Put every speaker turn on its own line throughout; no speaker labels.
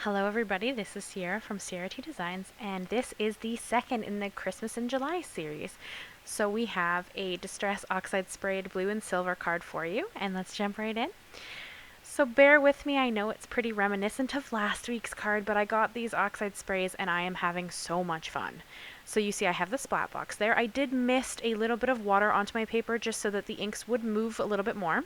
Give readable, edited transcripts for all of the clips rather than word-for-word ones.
Hello everybody, this is Sierra from Sierra T Designs, and this is the second in the Christmas in July series. So we have a Distress Oxide Sprayed Blue and Silver card for you, and let's jump right in. So bear with me, I know it's pretty reminiscent of last week's card, but I got these Oxide sprays and I am having so much fun. So you see I have the Splat Box there. I did mist a little bit of water onto my paper just so that the inks would move a little bit more.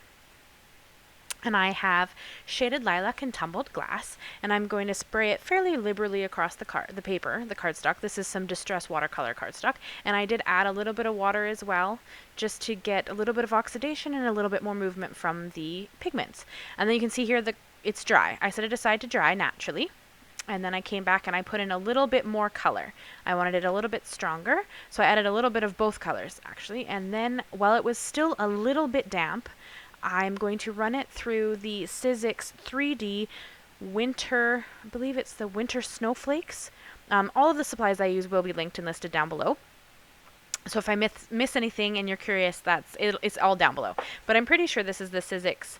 And I have shaded Lilac and Tumbled Glass, and I'm going to spray it fairly liberally across the paper, the cardstock. This is some Distress Watercolor cardstock, and I did add a little bit of water as well, just to get a little bit of oxidation and a little bit more movement from the pigments. And then you can see here that it's dry. I set it aside to dry naturally, and then I came back and I put in a little bit more color. I wanted it a little bit stronger, so I added a little bit of both colors, actually. And then, while it was still a little bit damp, I'm going to run it through the Sizzix 3D Winter, I believe it's the Winter Snowflakes. All of the supplies I use will be linked and listed down below. So if I miss anything and you're curious, it's all down below. But I'm pretty sure this is the Sizzix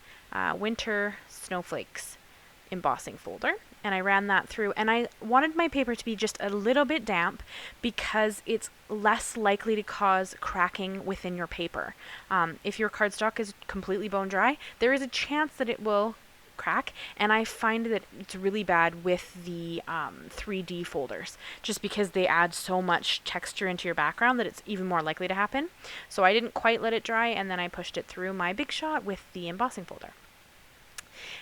Winter Snowflakes embossing folder. And I ran that through, and I wanted my paper to be just a little bit damp because it's less likely to cause cracking within your paper. If your cardstock is completely bone dry, there is a chance that it will crack, and I find that it's really bad with the 3D folders, just because they add so much texture into your background that it's even more likely to happen. So I didn't quite let it dry, and then I pushed it through my Big Shot with the embossing folder.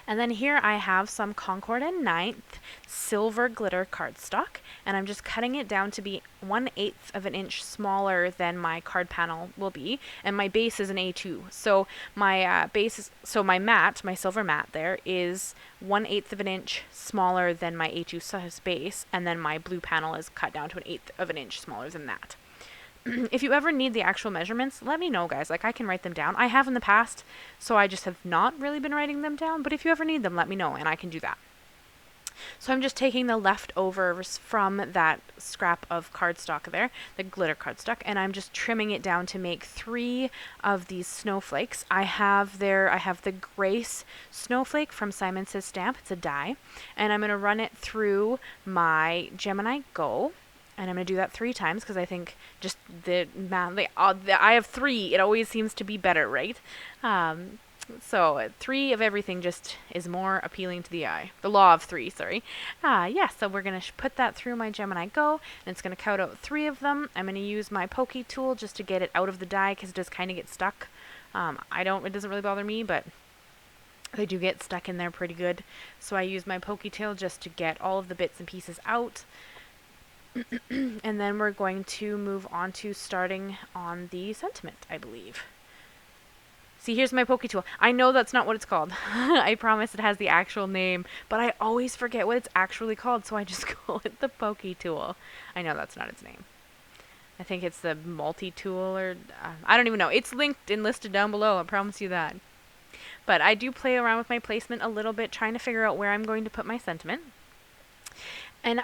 And then here I have some Concord and 9th silver glitter cardstock, and I'm just cutting it down to be 1/8 of an inch smaller than my card panel will be, and my base is an A2. So my my silver matte there is 1/8 of an inch smaller than my A2 size base, and then my blue panel is cut down to 1/8 of an inch smaller than that. If you ever need the actual measurements, let me know, guys. Like, I can write them down. I have in the past, so I just have not really been writing them down. But if you ever need them, let me know, and I can do that. So I'm just taking the leftovers from that scrap of cardstock there, the glitter cardstock, and I'm just trimming it down to make 3 of these snowflakes. I have the Grace Snowflake from Simon Says Stamp. It's a die, and I'm going to run it through my Gemini Go. And I'm going to do that 3 times because I think just I have 3. It always seems to be better, right? So 3 of everything just is more appealing to the eye. The law of 3, sorry. So we're going to put that through my Gemini Go, and it's going to cut out 3 of them. I'm going to use my pokey tool just to get it out of the die because it does kind of get stuck. It doesn't really bother me, but they do get stuck in there pretty good. So I use my pokey tool just to get all of the bits and pieces out. And then we're going to move on to starting on the sentiment, I believe. See, here's my pokey tool. I know that's not what it's called. I promise it has the actual name, but I always forget what it's actually called, so I just call it the pokey tool. I know that's not its name. I think it's the multi-tool, or I don't even know. It's linked and listed down below, I promise you that. But I do play around with my placement a little bit, trying to figure out where I'm going to put my sentiment. And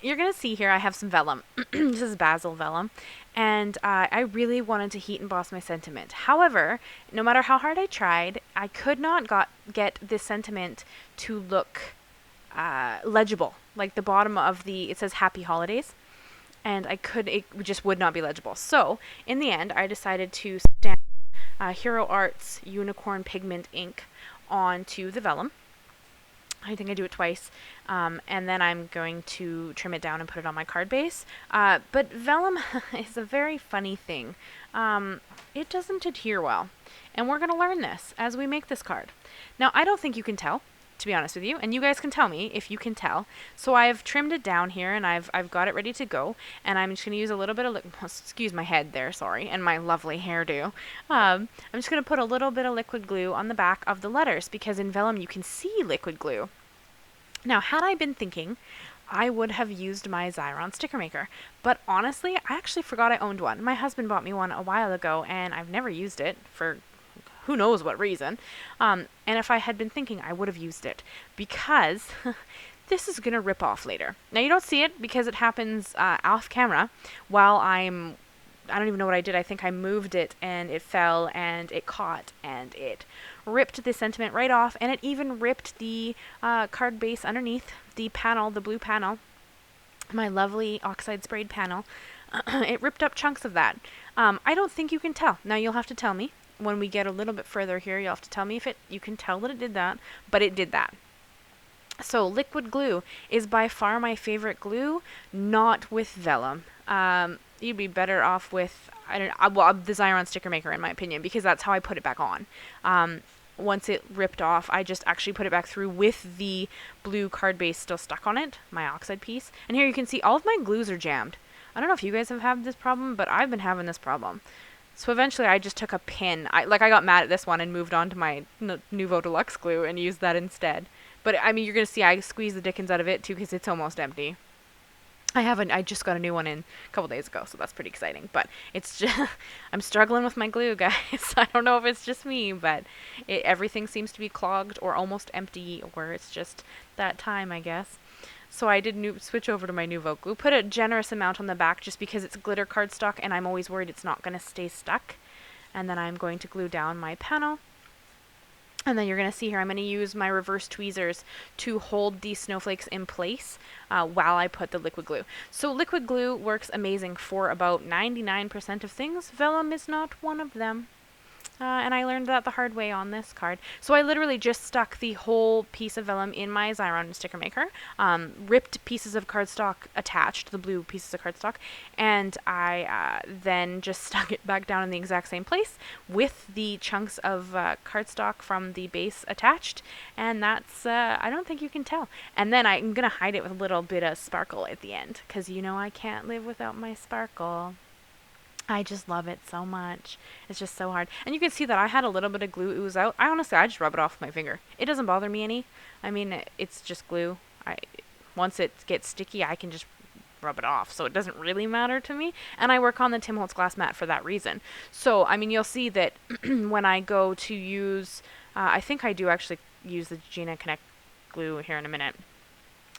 you're going to see here I have some vellum. This is Bazzill vellum. And I really wanted to heat emboss my sentiment. However, no matter how hard I tried, I could not get this sentiment to look legible. Like the bottom of it says Happy Holidays. And it just would not be legible. So, in the end, I decided to stamp Hero Arts Unicorn Pigment ink onto the vellum. I think I do it twice, and then I'm going to trim it down and put it on my card base. But vellum is a very funny thing. It doesn't adhere well, and we're going to learn this as we make this card. Now, I don't think you can tell, to be honest with you, and you guys can tell me if you can tell. So I've trimmed it down here, and I've got it ready to go, and I'm just going to use a little bit of, excuse my head there, sorry, and my lovely hairdo. I'm just going to put a little bit of liquid glue on the back of the letters, because in vellum you can see liquid glue. Now, had I been thinking, I would have used my Xyron sticker maker, but honestly, I actually forgot I owned one. My husband bought me one a while ago, and I've never used it for who knows what reason. And if I had been thinking, I would have used it because this is going to rip off later. Now, you don't see it because it happens off camera while I'm I don't even know what I did. I think I moved it and it fell and it caught and it ripped the sentiment right off, and it even ripped the card base underneath the panel, the blue panel, my lovely Oxide sprayed panel. It ripped up chunks of that. I don't think you can tell. Now you'll have to tell me when we get a little bit further here. You'll have to tell me if you can tell that it did that, but it did that. So liquid glue is by far my favorite glue, not with vellum. You'd be better off with, the Xyron sticker maker in my opinion, because that's how I put it back on. Once it ripped off, I just actually put it back through with the blue card base still stuck on it, my Oxide piece. And here you can see all of my glues are jammed. I don't know if you guys have had this problem, but I've been having this problem. So eventually I just took a pin. I got mad at this one and moved on to my Nuvo Deluxe glue and used that instead. But I mean, you're going to see I squeezed the dickens out of it too because it's almost empty. I just got a new one in a couple days ago, so that's pretty exciting. But it's just, I'm struggling with my glue, guys. I don't know if it's just me, but everything seems to be clogged or almost empty, or it's just that time, I guess. So I did switch over to my Nuvo glue. Put a generous amount on the back just because it's glitter cardstock, and I'm always worried it's not going to stay stuck. And then I'm going to glue down my panel. And then you're going to see here, I'm going to use my reverse tweezers to hold these snowflakes in place while I put the liquid glue. So liquid glue works amazing for about 99% of things. Vellum is not one of them. And I learned that the hard way on this card. So I literally just stuck the whole piece of vellum in my Xyron sticker maker, ripped pieces of cardstock attached, the blue pieces of cardstock, and I then just stuck it back down in the exact same place with the chunks of cardstock from the base attached, and that's, I don't think you can tell. And then I'm going to hide it with a little bit of sparkle at the end, because you know I can't live without my sparkle. I just love it so much. It's just so hard. And you can see that I had a little bit of glue ooze out. I just rub it off with my finger. It doesn't bother me any. I mean, it's just glue. Once it gets sticky, I can just rub it off. So it doesn't really matter to me. And I work on the Holtz Glass mat for that reason. So, I mean, you'll see that when I go to use, I think I do actually use the Gina Connect glue here in a minute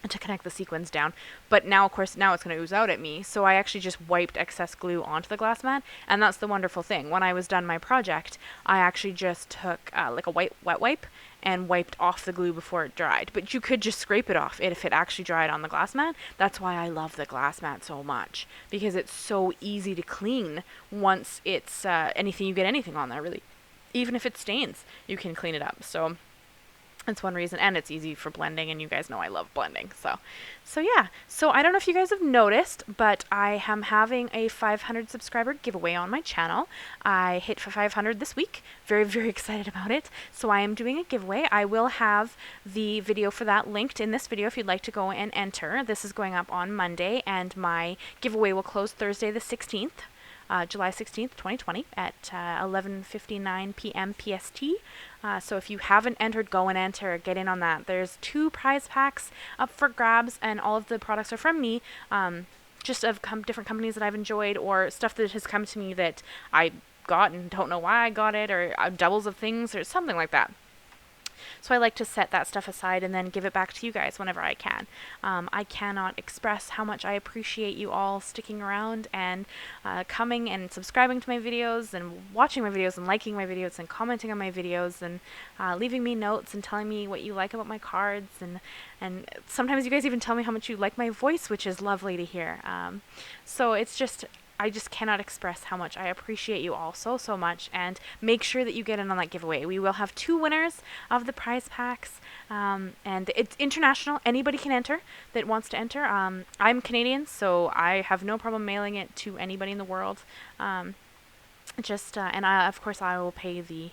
to connect the sequins down, but now of course it's going to ooze out at me, so I actually just wiped excess glue onto the glass mat. And that's the wonderful thing, when I was done my project, I actually just took like a wet wipe and wiped off the glue before it dried. But you could just scrape it off if it actually dried on the glass mat. That's why I love the glass mat so much, because it's so easy to clean once it's you get anything on there, really. Even if it stains, you can clean it up. So that's one reason, and it's easy for blending, and you guys know I love blending. So yeah. So I don't know if you guys have noticed, but I am having a 500 subscriber giveaway on my channel. I hit for 500 this week. Very, very excited about it. So I am doing a giveaway. I will have the video for that linked in this video if you'd like to go and enter. This is going up on Monday, and my giveaway will close Thursday the 16th. July 16th, 2020 at 11:59 p.m. PST. So if you haven't entered, go and enter. Get in on that. There's 2 prize packs up for grabs, and all of the products are from me, just of different companies that I've enjoyed, or stuff that has come to me that I got and don't know why I got it, or doubles of things, or something like that. So I like to set that stuff aside and then give it back to you guys whenever I can. I cannot express how much I appreciate you all sticking around and coming and subscribing to my videos and watching my videos and liking my videos and commenting on my videos and leaving me notes and telling me what you like about my cards, and sometimes you guys even tell me how much you like my voice, which is lovely to hear. So it's just, I just cannot express how much I appreciate you all so, so much, and make sure that you get in on that giveaway. We will have 2 winners of the prize packs, and it's international. Anybody can enter that wants to enter. I'm Canadian, so I have no problem mailing it to anybody in the world. And of course I will pay the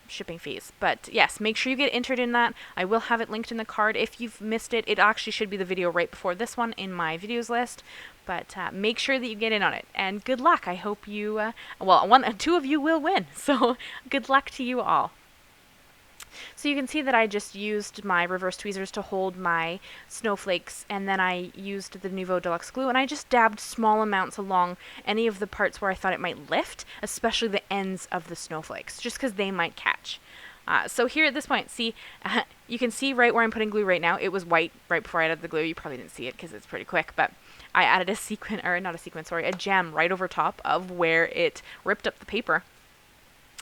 shipping fees. But yes, make sure you get entered in that. I will have it linked in the card. If you've missed it, it actually should be the video right before this one in my videos list. But make sure that you get in on it. And good luck. I hope you, 2 of you will win. So good luck to you all. So you can see that I just used my reverse tweezers to hold my snowflakes, and then I used the Nuvo Deluxe glue, and I just dabbed small amounts along any of the parts where I thought it might lift, especially the ends of the snowflakes, just because they might catch. So here at this point, see, you can see right where I'm putting glue right now. It was white right before I added the glue. You probably didn't see it because it's pretty quick, but I added a sequin, or not a sequin, sorry, a gem right over top of where it ripped up the paper.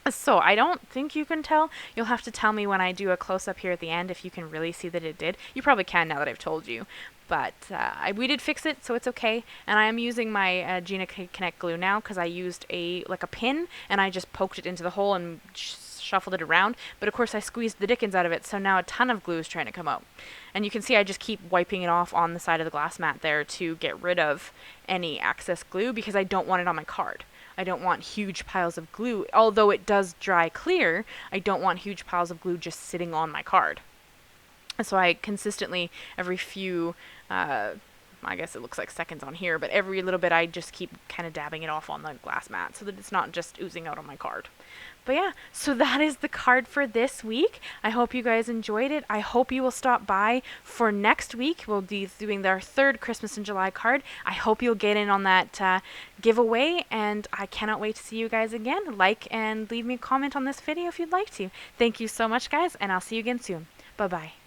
So I don't think you can tell. You'll have to tell me when I do a close-up here at the end if you can really see that it did. You probably can now that I've told you. But we did fix it, so it's okay. And I am using my Gina K Connect glue now because I used a pin, and I just poked it into the hole and shuffled it around. But of course I squeezed the dickens out of it, so now a ton of glue is trying to come out. And you can see I just keep wiping it off on the side of the glass mat there to get rid of any excess glue because I don't want it on my card. I don't want huge piles of glue. Although it does dry clear, I don't want huge piles of glue just sitting on my card. And so I consistently, every few, I guess it looks like seconds on here, but every little bit I just keep kind of dabbing it off on the glass mat so that it's not just oozing out on my card. But yeah, so that is the card for this week. I hope you guys enjoyed it. I hope you will stop by for next week. We'll be doing our third Christmas in July card. I hope you'll get in on that giveaway, and I cannot wait to see you guys again. Like and leave me a comment on this video if you'd like to. Thank you so much, guys, and I'll see you again soon. Bye-bye.